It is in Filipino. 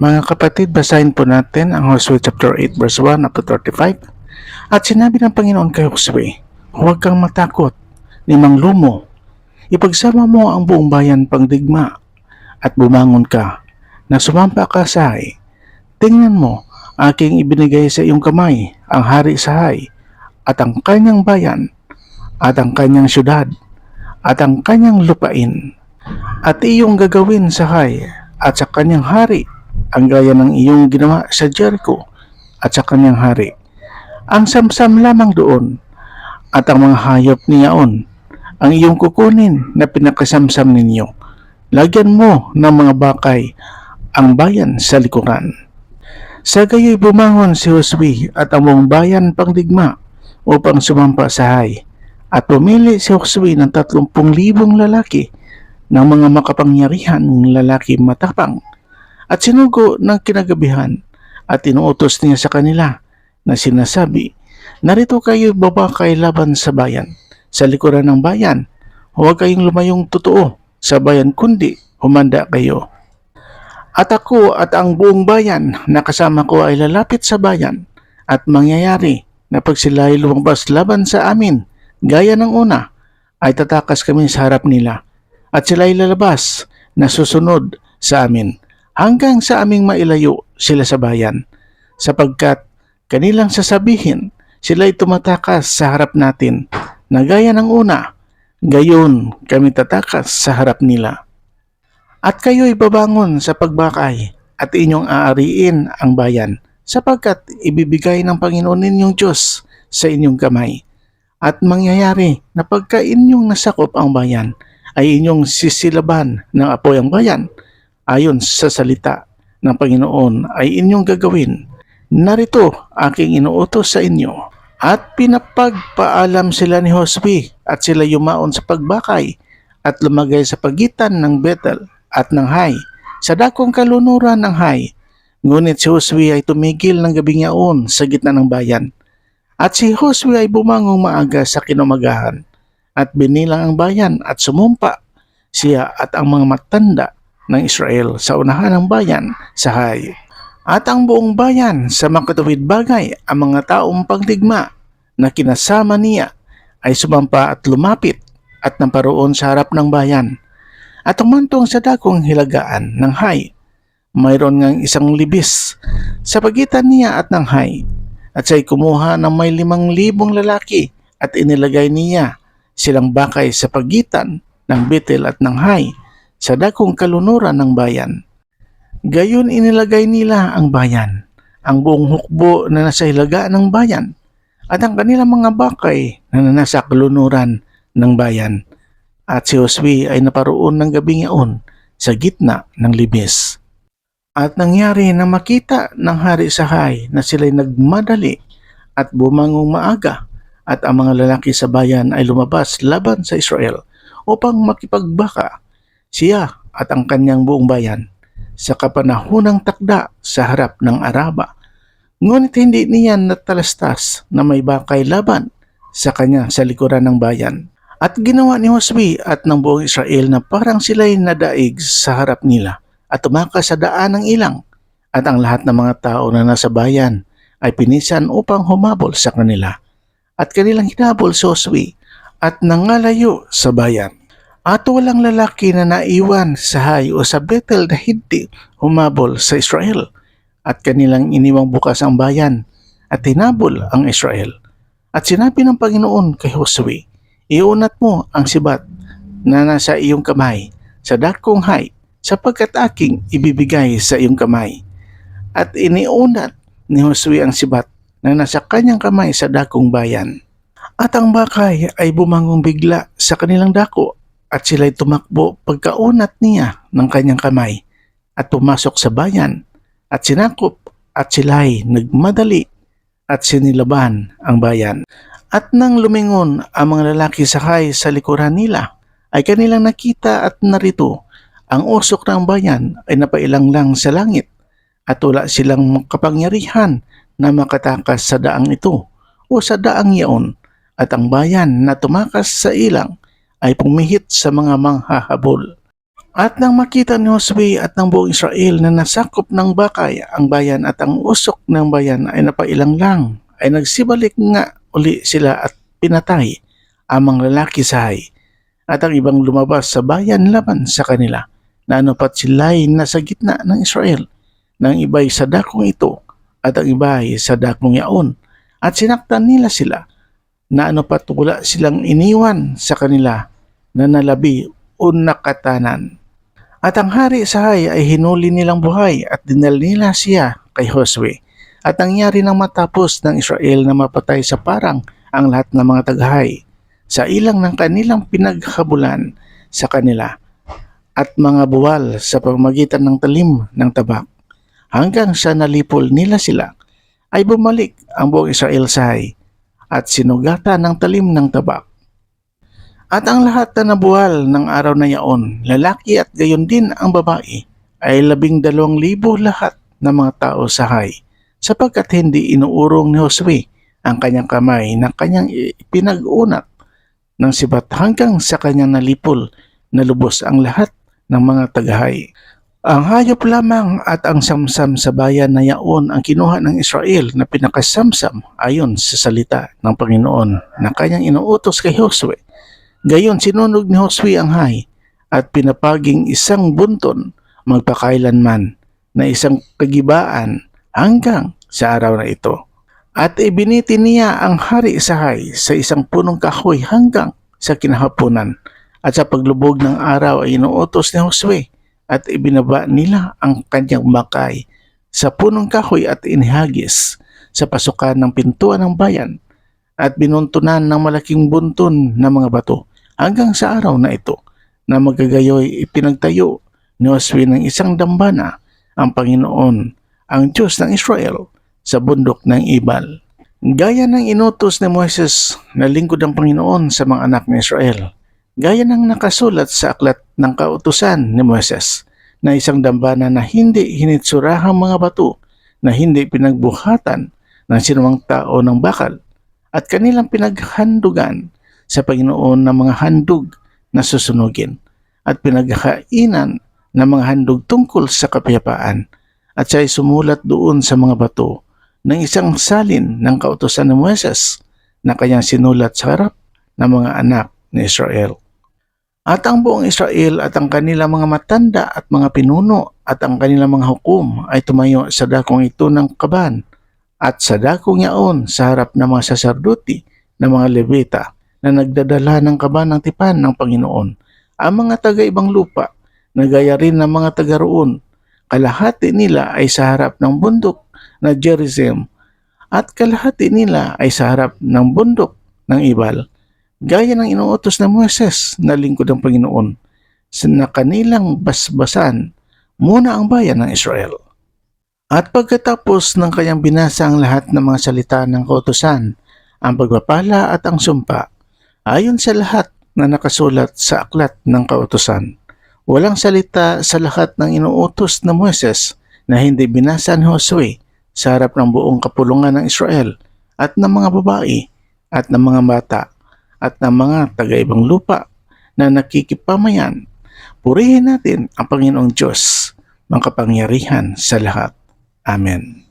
Mga kapatid, basahin po natin ang Hosea chapter 8 verse 1 up to 35. At sinabi ng Panginoon kay Josue, huwag kang matakot, ni manglumo. Ipagsama mo ang buong bayan pangdigma at bumangon ka, na sumampa ka sa Hai. Tingnan mo, aking ibinigay sa iyong kamay ang hari sa Hai at ang kanyang bayan at ang kanyang syudad at ang kanyang lupain. At iyong gagawin sa Hai at sa kanyang hari ang gaya ng iyong ginawa sa Jericho at sa kanyang hari. Ang samsam lamang doon at ang mga hayop niyaon ang iyong kukunin na pinakasamsam ninyo. Lagyan mo ng mga bakay ang bayan sa likuran. Sa gayoy bumangon si Josue at ang buong bayan pangdigma upang sumampa sa Hai. At pumili si Josue ng 30,000 lalaki ng mga makapangyarihan lalaki matapang at sinugo ng kinagabihan at inuutos niya sa kanila na sinasabi, narito kayo babakay laban sa bayan, sa likuran ng bayan. Huwag kayong lumayong totoo sa bayan kundi humanda kayo. At ako at ang buong bayan na kasama ko ay lalapit sa bayan at mangyayari na pag sila ay lumabas laban sa amin, gaya ng una, ay tatakas kami sa harap nila at sila ay lalabas na susunod sa amin hanggang sa aming mailayo sila sa bayan, sapagkat kanilang sasabihin sila ay tumatakas sa harap natin na gaya ng una, gayon kami tatakas sa harap nila. At kayo'y babangon sa pagbakay at inyong aariin ang bayan, sapagkat ibibigay ng Panginoon ninyong Diyos sa inyong kamay. At mangyayari na pagka inyong nasakop ang bayan, ay inyong sisilaban ng apoy ang bayan, ayon sa salita ng Panginoon ay inyong gagawin. Narito aking inuutos sa inyo. At pinapagpaalam sila ni Josue at sila yumaon sa pagbakay at lumagay sa pagitan ng Bethel at ng Hai, sa dakong kalunuran ng Hai. Ngunit si Josue ay tumigil ng gabing yaon sa gitna ng bayan. At si Josue ay bumangong maaga sa kinumagahan at binilang ang bayan at sumumpa siya at ang mga matanda ng Israel sa unahan ng bayan sa Hai. At ang buong bayan sa makatuwid bagay, ang mga taong pangdigma na kinasama niya ay sumampa at lumapit at namparoon sa harap ng bayan. At umantong sa dakong hilagaan ng Hai, mayroon ngang isang libis sa pagitan niya at ng Hai. At siya'y kumuha ng may 5,000 lalaki at inilagay niya silang bakay sa pagitan ng Bethel at ng Hai sa dakong kalunuran ng bayan. Gayon inilagay nila ang bayan, ang buong hukbo na nasa hilagaan ng bayan, at ang kanilang mga bakay na nasa kalunuran ng bayan. At si Josue ay naparoon ng gabing yaon sa gitna ng libis. At nangyari na makita ng hari sa Hai na sila'y nagmadali at bumangong maaga, at ang mga lalaki sa bayan ay lumabas laban sa Israel upang makipagbaka siya at ang kanyang buong bayan sa kapanahunang takda sa harap ng Araba. Ngunit hindi niya natalastas na may bakay laban sa kanya sa likuran ng bayan. At ginawa ni Josue at ng buong Israel na parang sila'y nadaig sa harap nila at tumakas sa daan ng ilang, at ang lahat ng mga tao na nasa bayan ay pinisan upang humabol sa kanila. At kanilang hinabol si Josue at nangalayo sa bayan. At walang lalaki na naiwan sa Hai o sa Bethel na hindi humabol sa Israel. At kanilang iniwang bukas ang bayan at hinabol ang Israel. At sinabi ng Panginoon kay Josue, iunat mo ang sibat na nasa iyong kamay sa dakong Hai, sapagkat aking ibibigay sa iyong kamay. At iniunat ni Josue ang sibat na nasa kanyang kamay sa dakong bayan. At ang bakay ay bumangong bigla sa kanilang dako, at sila'y tumakbo pagkaunat niya ng kanyang kamay at pumasok sa bayan at sinakop, at sila'y nagmadali at sinilaban ang bayan. At nang lumingon ang mga lalaki sa Hai sa likuran nila, ay kanilang nakita at narito ang usok ng bayan ay napailang lang sa langit, at wala silang kapangyarihan na makatakas sa daang ito o sa daang yaon, at ang bayan na tumakas sa ilang ay pumihit sa mga manghahabol. At nang makita ni Josue at ng buong Israel na nasakop ng bakay ang bayan at ang usok ng bayan ay napailang lang, ay nagsibalik nga uli sila at pinatay ang mga lalaki sa Hai at ang ibang lumabas sa bayan laban sa kanila, na anupat sila'y nasa gitna ng Israel, ng iba'y sa dakong ito at ang iba'y sa dakong yaon, at sinaktan nila sila, na anupat wala silang iniwan sa kanila na nalabi o nakatanan. At ang hari sa Hai ay hinuli nilang buhay at dinal nila siya kay Josue. At nangyari nang matapos ng Israel na mapatay sa parang ang lahat ng mga taga-Hai sa ilang ng kanilang pinaghabulan sa kanila at mga buwal sa pamamagitan ng talim ng tabak. Hanggang sa nalipol nila sila, ay bumalik ang buong Israel sa Hai at sinugatan ng talim ng tabak. At ang lahat na nabuwal ng araw na yaon, lalaki at gayon din ang babae, ay 12,000 lahat ng mga tao sa Hai, sapagkat hindi inuurong ni Josue ang kanyang kamay na kanyang ipinag-unat ng sibat hanggang sa kanyang nalipol na lubos ang lahat ng mga taga-Hai. Ang hayop lamang at ang samsam sa bayan na yaon ang kinuha ng Israel na pinakasamsam ayon sa salita ng Panginoon na kanyang inuutos kay Josue. Gayon sinunog ni Josue ang Hai at pinapaging isang bunton magpakailanman na isang kagibaan hanggang sa araw na ito. At ibiniti niya ang hari sa Hai sa isang punong kahoy hanggang sa kinahaponan. At sa paglubog ng araw ay inuutos ni Josue at ibinaba nila ang kanyang bakay sa punong kahoy at inihagis sa pasukan ng pintuan ng bayan at binuntunan ng malaking bunton na mga bato hanggang sa araw na ito na magagayoy ipinagtayo ni Josue ng isang dambana ang Panginoon, ang Diyos ng Israel, sa bundok ng Ibal. Gaya ng inutos ni Moises na lingkod ng Panginoon sa mga anak ni Israel. Gaya ng nakasulat sa aklat ng kautusan ni Moises na isang dambana na hindi hinitsurahang mga bato na hindi pinagbuhatan ng sinumang tao ng bakal at kanilang pinaghandugan sa Panginoon ng mga handog na susunugin at pinagkainan ng mga handog tungkol sa kapayapaan at siya'y sumulat doon sa mga bato ng isang salin ng kautusan ni Moises na kanyang sinulat sa harap ng mga anak ni Israel. At ang buong Israel at ang kanilang mga matanda at mga pinuno at ang kanilang mga hukom ay tumayo sa dakong ito ng Kaban at sa dakong yaon sa harap ng mga saserdote ng mga Levita na nagdadala ng kaban ng tipan ng Panginoon. Ang mga taga-ibang lupa na gaya rin ng mga taga roon, kalahati nila ay sa harap ng bundok na Gerizim at kalahati nila ay sa harap ng bundok ng Ibal, gaya ng inuutos ng Moises na lingkod ng Panginoon na kanilang basbasan muna ang bayan ng Israel. At pagkatapos ng kanyang binasa ang lahat ng mga salita ng kautusan, ang pagpapala at ang sumpa, ayon sa lahat na nakasulat sa aklat ng kautusan, walang salita sa lahat ng inuutos na Moises na hindi binasa ni Josue sa harap ng buong kapulungan ng Israel at ng mga babae at ng mga bata at ng mga taga-ibang lupa na nakikipamayan. Purihin natin ang Panginoong Diyos, makapangyarihan sa lahat. Amen.